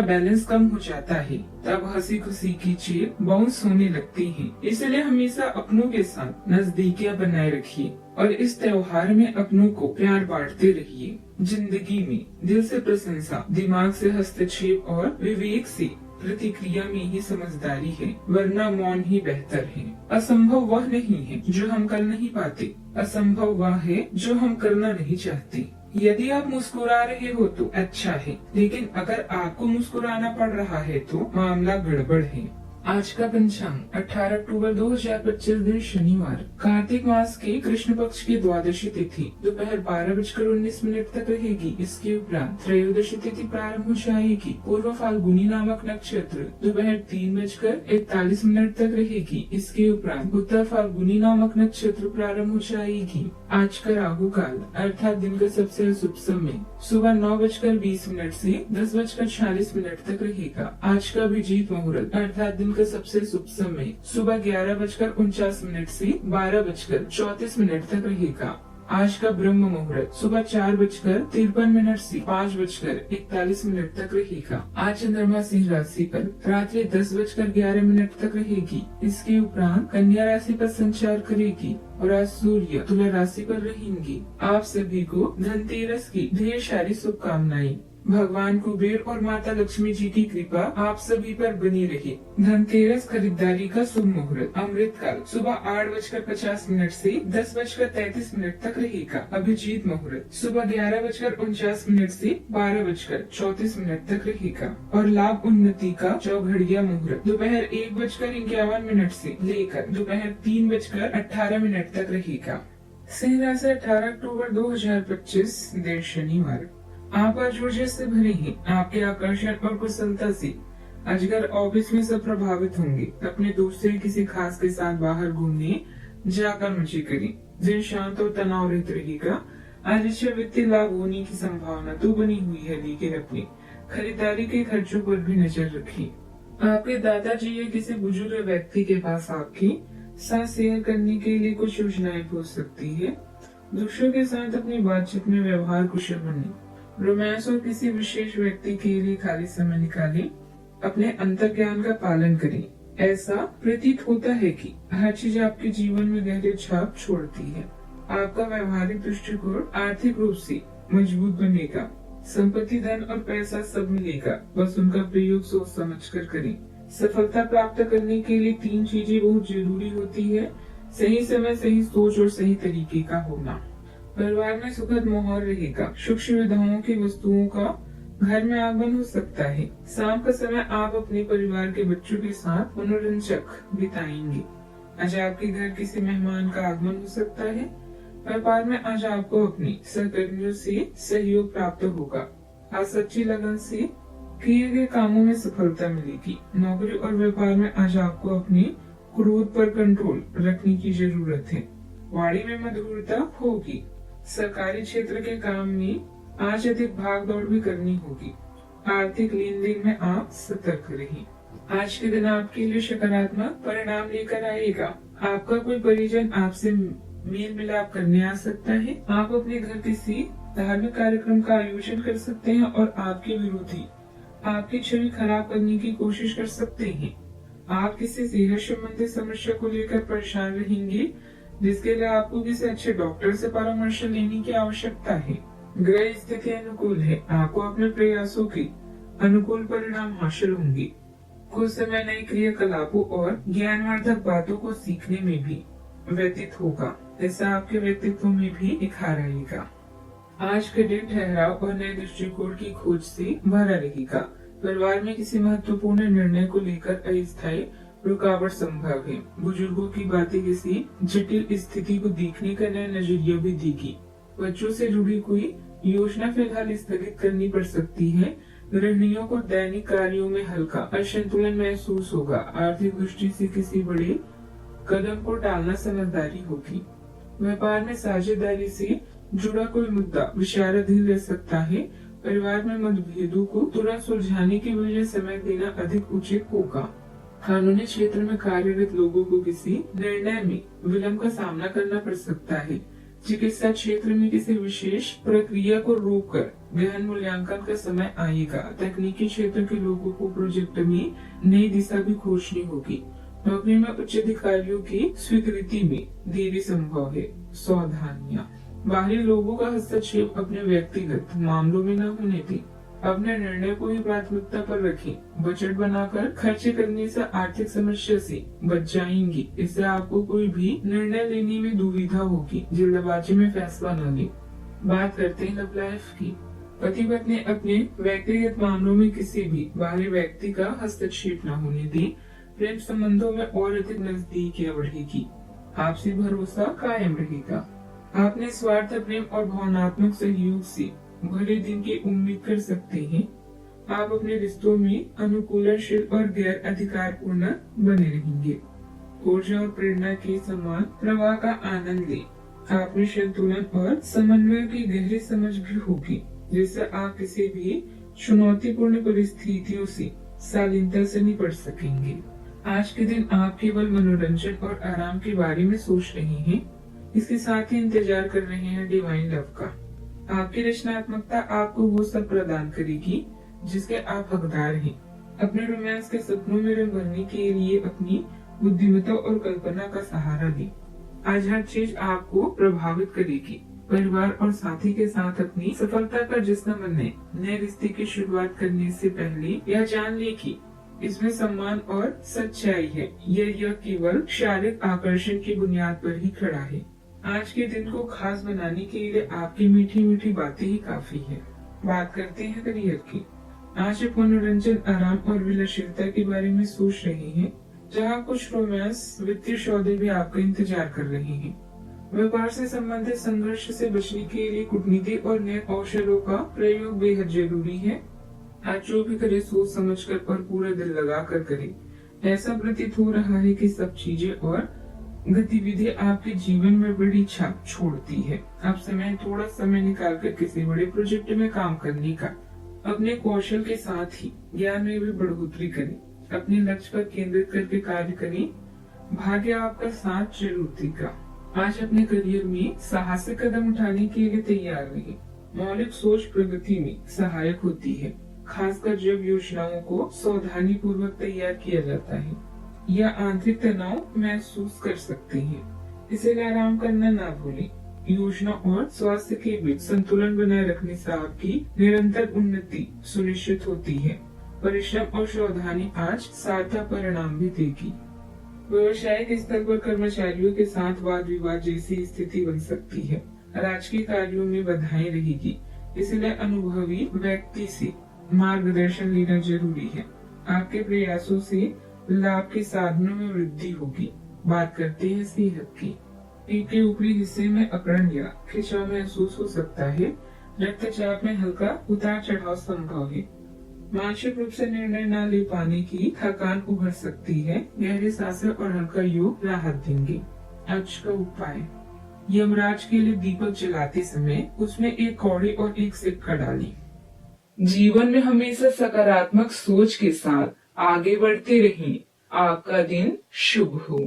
Balance कम हो जाता है, तब हंसी खुशी की चीज बाउंस होने लगती है। इसलिए हमेशा अपनों के साथ नजदीकियां बनाए रखिए और इस त्योहार में अपनों को प्यार बांटते रहिए। जिंदगी में दिल से प्रशंसा, दिमाग से हस्तक्षेप और विवेक से प्रतिक्रिया में ही समझदारी है, वरना मौन ही बेहतर है। असंभव वह नहीं है जो हम कर नहीं पाते, असंभव वह है जो हम करना नहीं चाहते। यदि आप मुस्कुरा रहे हो तो अच्छा है, लेकिन अगर आपको मुस्कुराना पड़ रहा है तो मामला गड़बड़ है। आज का पंचांग 18 अक्टूबर 2025 दिन शनिवार, कार्तिक मास के कृष्ण पक्ष की द्वादशी तिथि दोपहर 12:19 तक रहेगी। इसके उपरांत त्रयोदशी तिथि प्रारंभ हो जाएगी। पूर्व फाल्गुनी नामक नक्षत्र दोपहर 3:41 तक रहेगी। इसके उपरांत उत्तर फाल्गुनी नामक नक्षत्र प्रारंभ हो जाएगी। आज का राहु काल अर्थात दिन का सबसे शुभ समय सुबह 9:20 से 10:46 तक रहेगा। आज का अभिजीत मुहूर्त अर्थात दिन का सबसे शुभ समय सुबह 11:49 से 12:34 तक रहेगा। आज का ब्रह्म मुहूर्त सुबह 4:53 से 5:41 तक रहेगा। आज चंद्रमा सिंह राशि पर रात्रि 10:11 तक रहेगी। इसके उपरांत कन्या राशि पर संचार करेगी और आज सूर्य तुला राशि पर रहेंगे। आप सभी को धनतेरस की ढेर सारी शुभकामनाएं। भगवान कुबेर और माता लक्ष्मी जी की कृपा आप सभी पर बनी रहे। धनतेरस खरीदारी का शुभ मुहूर्त अमृतकाल सुबह 8:50 से 10:33 तक रहेगा। अभिजीत मुहूर्त सुबह 11:49 से 12:34 तक रहेगा और लाभ उन्नति का चौघड़िया मुहूर्त दोपहर 1:51 से लेकर दोपहर 3:18 तक रहेगा। सिंह राशि 18 अक्टूबर 2025 दिन शनिवार। आप आज ऊर्जा से भरे हैं। आपके आकर्षण और कुशलता से आज घर ऑफिस में सब प्रभावित होंगे। अपने दोस्त से किसी खास के साथ बाहर घूमने जाकर मजे करें। दिन शांत और तनाव रहित रहेगा। आज अच्छा वित्तीय लाभ होने की संभावना तो बनी हुई है, लेकिन अपनी खरीदारी के खर्चों पर भी नजर रखें। आपके दादाजी या किसी बुजुर्ग व्यक्ति के पास आपकी साथ शेयर करने के लिए कुछ योजनाएं हो सकती है। दूसरों के साथ अपनी बातचीत में व्यवहार कुशल बने। रोमांस और किसी विशेष व्यक्ति के लिए खाली समय निकालें। अपने अंतर्ज्ञान का पालन करें। ऐसा प्रतीत होता है कि हर चीज आपके जीवन में गहरी छाप छोड़ती है। आपका व्यवहारिक दृष्टिकोण आर्थिक रूप से मजबूत बनेगा। संपत्ति, धन और पैसा सब मिलेगा, बस उनका प्रयोग सोच समझ कर करें। सफलता प्राप्त करने के लिए 3 चीजें बहुत जरूरी होती है: सही समय, सही सोच और सही तरीके का होना। परिवार में सुखद माहौल रहेगा। सुख सुविधाओं की वस्तुओं का घर में आगमन हो सकता है। शाम का समय आप अपने परिवार के बच्चों के साथ मनोरंजक बिताएंगे। आज आपके घर किसी मेहमान का आगमन हो सकता है। व्यापार में आज आपको अपने सहकर्मियों से सहयोग प्राप्त होगा। आज सच्ची लगन से किए गए कामों में सफलता मिलेगी। नौकरी और व्यापार में आज आपको अपने क्रोध पर कंट्रोल रखने की जरूरत है। वाणी में मधुरता होगी। सरकारी क्षेत्र के काम में आज अधिक भाग दौड़ भी करनी होगी। आर्थिक लेन देन में आप सतर्क रहें। आज के दिन आपके लिए सकारात्मक परिणाम लेकर आएगा। आपका कोई परिजन आपसे मेल मिलाप करने आ सकता है। आप अपने घर किसी धार्मिक कार्यक्रम का आयोजन कर सकते हैं और आपके विरोधी आपकी छवि खराब करने की कोशिश कर सकते हैं। आप किसी सेहत संबंधी समस्या को लेकर परेशान रहेंगे, जिसके लिए आपको किसी अच्छे डॉक्टर से परामर्श लेने की आवश्यकता है। ग्रह स्थिति अनुकूल है। आपको अपने प्रयासों के अनुकूल परिणाम हासिल होंगे। कुछ समय नई क्रियाकलापों और ज्ञानवर्धक बातों को सीखने में भी व्यतीत होगा। ऐसा आपके व्यक्तित्व में भी निखार आएगा। आज के दिन ठहराव और नए दृष्टिकोण की खोज से भरा रहेगा। परिवार में किसी महत्वपूर्ण निर्णय को लेकर अस्थायी रुकावट संभव है। बुजुर्गों की बातें किसी जटिल स्थिति को देखने का नया नजरिया भी देगी। बच्चों से जुड़ी कोई योजना फिलहाल स्थगित करनी पड़ सकती है। गृहिणियों को दैनिक कार्यों में हल्का असंतुलन महसूस होगा। आर्थिक दृष्टि से किसी बड़े कदम को टालना समझदारी होगी। व्यापार में साझेदारी से जुड़ा कोई मुद्दा विचाराधीन रह सकता है। परिवार में मतभेदों को तुरंत सुलझाने की वजह समय देना अधिक उचित होगा। कानूनी क्षेत्र में कार्यरत लोगों को किसी निर्णय में विलंब का सामना करना पड़ सकता है। चिकित्सा क्षेत्र में किसी विशेष प्रक्रिया को रोककर गहन मूल्यांकन का समय आएगा। तकनीकी क्षेत्र के लोगों को प्रोजेक्ट में नई दिशा भी खोजनी होगी। नौकरी में उच्च अधिकारियों की स्वीकृति में देरी संभव है। सावधानियां, बाहरी लोगों का हस्तक्षेप अपने व्यक्तिगत मामलों में न होने दें। अपने निर्णय को ही प्राथमिकता पर रखें। बजट बनाकर खर्च करने से आर्थिक समस्या से बच जाएंगी। इससे आपको कोई भी निर्णय लेने में दुविधा होगी। जल्दबाजी में फैसला न लें। बात करते हैं लव लाइफ की। पति पत्नी अपने व्यक्तिगत मामलों में किसी भी बाहरी व्यक्ति का हस्तक्षेप न होने दें। प्रेम संबंधों में और अधिक नजदीकियां बढ़ेगी। आपसी भरोसा कायम रहेगा। आप निस्वार्थ प्रेम और भावनात्मक सहयोग से भरे दिन की उम्मीद कर सकते हैं। आप अपने रिश्तों में अनुकूलनशील और गैर अधिकारपूर्ण बने रहेंगे। ऊर्जा और प्रेरणा के समान प्रवाह का आनंद लें। आप में संतुलन और समन्वय की गहरी समझ भी होगी, जिससे आप किसी भी चुनौतीपूर्ण परिस्थितियों से शालीनता से निपट सकेंगे। आज के दिन आप केवल मनोरंजन और आराम के बारे में सोच रहे हैं। इसके साथ ही इंतजार कर रहे हैं डिवाइन लव का। आपकी रचनात्मकता आपको वो सब प्रदान करेगी जिसके आप हकदार हैं। अपने रोमांस के सपनों में रंग भरने के लिए अपनी बुद्धिमत्ता और कल्पना का सहारा लें। आज हर चीज आपको प्रभावित करेगी। परिवार और साथी के साथ अपनी सफलता का जश्न मनाएं। नए रिश्ते की शुरुआत करने से पहले यह जान ले कि इसमें सम्मान और सच्चाई है। यह केवल शारीरिक आकर्षण की बुनियाद पर ही खड़ा है। आज के दिन को खास बनाने के लिए आपकी मीठी मीठी बातें ही काफी है। बात करते हैं करियर की। आज आप मनोरंजन, आराम और विलासिता के बारे में सोच रहे हैं, जहां कुछ रोमांस वित्तीय सौदे भी आपका इंतजार कर रहे हैं। व्यापार से संबंधित संघर्ष से बचने के लिए कूटनीति और नए अवसरों का प्रयोग बेहद जरूरी है। आज जो भी करे सोच समझ कर और पूरा दिल लगा कर करे। ऐसा प्रतीत हो रहा है कि सब चीजें और गतिविधि आपके जीवन में बड़ी छाप छोड़ती है। अब थोड़ा समय निकाल कर किसी बड़े प्रोजेक्ट में काम करने का। अपने कौशल के साथ ही ज्ञान में भी बढ़ोतरी करें। अपने लक्ष्य पर केंद्रित करके कार्य करें। भाग्य आपका साथ जरूर देगा। आज अपने करियर में साहसिक कदम उठाने के लिए तैयार रहें। मौलिक सोच प्रगति में सहायक होती है, खासकर जब योजनाओं को सावधानी पूर्वक तैयार किया जाता है। या आंतरिक तनाव महसूस कर सकते हैं, इसलिए आराम करना ना भूलें। योजना और स्वास्थ्य के बीच संतुलन बनाए रखने से आपकी निरंतर उन्नति सुनिश्चित होती है। परिश्रम और सावधानी आज सार्थक परिणाम भी देगी। व्यवसायिक स्तर पर कर्मचारियों के साथ वाद विवाद जैसी स्थिति बन सकती है। राजकीय कार्यों में बाधाएं रहेगी, इसलिए अनुभवी व्यक्ति से मार्गदर्शन लेना जरूरी है। आपके प्रयासों से लाभ के साधनों में वृद्धि होगी। बात करते हैं सेहत की। पेट के ऊपरी हिस्से में अकड़न या खिंचाव महसूस हो सकता है। रक्तचाप में हल्का उतार चढ़ाव संभव है। मानसिक रूप से निर्णय न ले पाने की थकान उभर सकती है। गहरी सांसें और हल्का योग राहत देंगे। आज का उपाय, यमराज के लिए दीपक जलाते समय उसमें एक कौड़ी और एक सिक्का डालें। जीवन में हमेशा सकारात्मक सोच के साथ आगे बढ़ते रहें। आपका दिन शुभ हो।